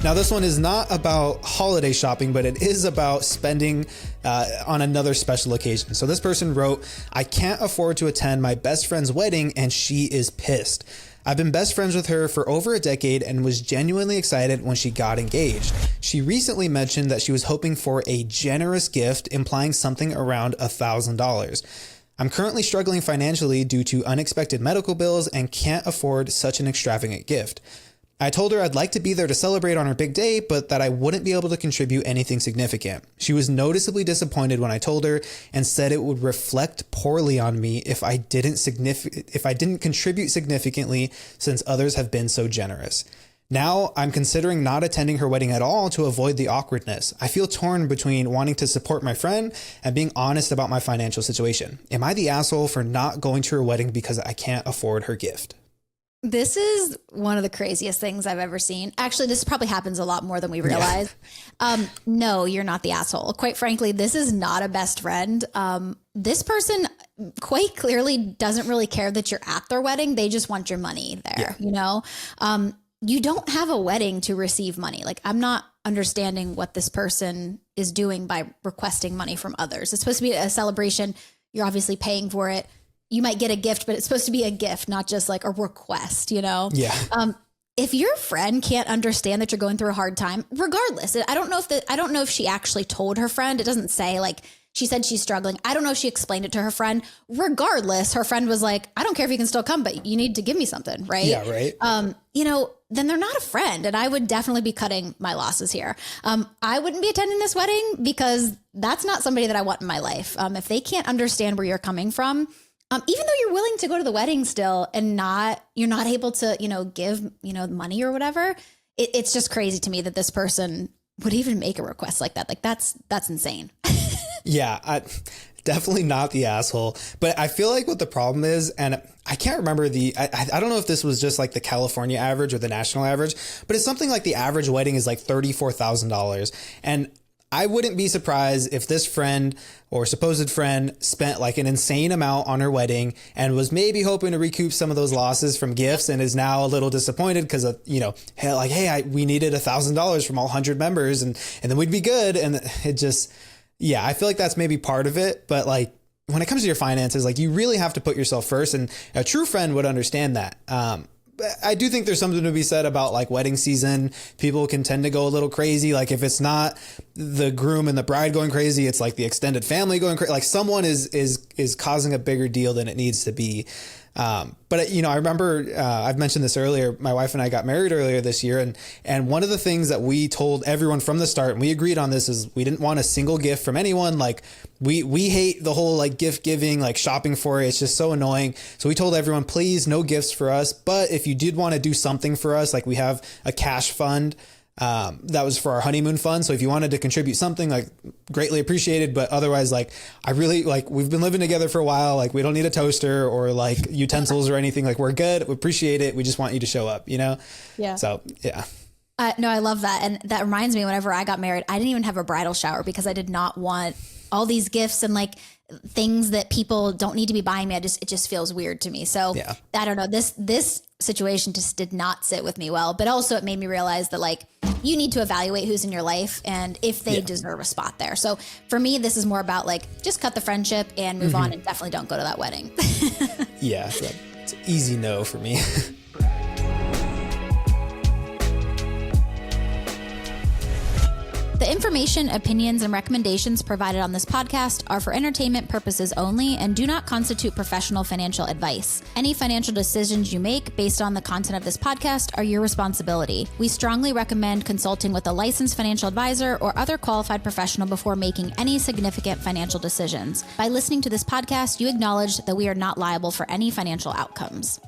Now, this one is not about holiday shopping, but it is about spending on another special occasion. So this person wrote, I can't afford to attend my best friend's wedding and she is pissed. I've been best friends with her for over a decade and was genuinely excited when she got engaged. She recently mentioned that she was hoping for a generous gift, implying something around $1,000. I'm currently struggling financially due to unexpected medical bills and can't afford such an extravagant gift. I told her I'd like to be there to celebrate on her big day, but that I wouldn't be able to contribute anything significant. She was noticeably disappointed when I told her and said it would reflect poorly on me if I didn't contribute significantly since others have been so generous. Now I'm considering not attending her wedding at all to avoid the awkwardness. I feel torn between wanting to support my friend and being honest about my financial situation. Am I the asshole for not going to her wedding because I can't afford her gift? This is one of the craziest things I've ever seen. Actually, this probably happens a lot more than we realize. Yeah. No, you're not the asshole. Quite frankly, this is not a best friend. This person quite clearly doesn't really care that you're at their wedding. They just want your money there, you know? You don't have a wedding to receive money. Like, I'm not understanding what this person is doing by requesting money from others. It's supposed to be a celebration. You're obviously paying for it. You might get a gift, but it's supposed to be a gift, not just like a request, you know? Yeah. If your friend can't understand that you're going through a hard time, regardless, I don't know if she actually told her friend. It doesn't say, like, she said she's struggling. I don't know if she explained it to her friend. Regardless, her friend was like, I don't care if you can still come, but you need to give me something, right? Yeah, right. You know, then they're not a friend. And I would definitely be cutting my losses here. I wouldn't be attending this wedding because that's not somebody that I want in my life. If they can't understand where you're coming from, even though you're willing to go to the wedding still and you're not able to, you know, give, you know, money or whatever. It's just crazy to me that this person would even make a request like that. Like that's insane. Yeah, definitely not the asshole. But I feel like what the problem is, and I can't remember I don't know if this was just like the California average or the national average, but it's something like the average wedding is like $34,000. And I wouldn't be surprised if this friend or supposed friend spent like an insane amount on her wedding and was maybe hoping to recoup some of those losses from gifts and is now a little disappointed because of, you know, we needed $1,000 from all 100 members and then we'd be good. And it just, yeah, I feel like that's maybe part of it. But like when it comes to your finances, like you really have to put yourself first, and a true friend would understand that. I do think there's something to be said about like wedding season. People can tend to go a little crazy. Like if it's not the groom and the bride going crazy, it's like the extended family going crazy. Like someone is causing a bigger deal than it needs to be. But you know, I remember, I've mentioned this earlier, my wife and I got married earlier this year. And one of the things that we told everyone from the start, and we agreed on this, is we didn't want a single gift from anyone. Like we hate the whole like gift giving, like shopping for it. It's just so annoying. So we told everyone, please, no gifts for us. But if you did want to do something for us, like we have a cash fund, that was for our honeymoon fund. So if you wanted to contribute something, like greatly appreciated, but otherwise, like I really like, we've been living together for a while. Like we don't need a toaster or like utensils or anything. Like we're good. We appreciate it. We just want you to show up, you know? Yeah. So yeah. No, I love that. And that reminds me, whenever I got married, I didn't even have a bridal shower because I did not want all these gifts and like things that people don't need to be buying me. It just feels weird to me. So yeah. I don't know, this situation just did not sit with me well, but also it made me realize that like you need to evaluate who's in your life and if they deserve a spot there. So for me, this is more about like, just cut the friendship and move on, and definitely don't go to that wedding. Yeah. It's an easy no for me. The information, opinions, and recommendations provided on this podcast are for entertainment purposes only and do not constitute professional financial advice. Any financial decisions you make based on the content of this podcast are your responsibility. We strongly recommend consulting with a licensed financial advisor or other qualified professional before making any significant financial decisions. By listening to this podcast, you acknowledge that we are not liable for any financial outcomes.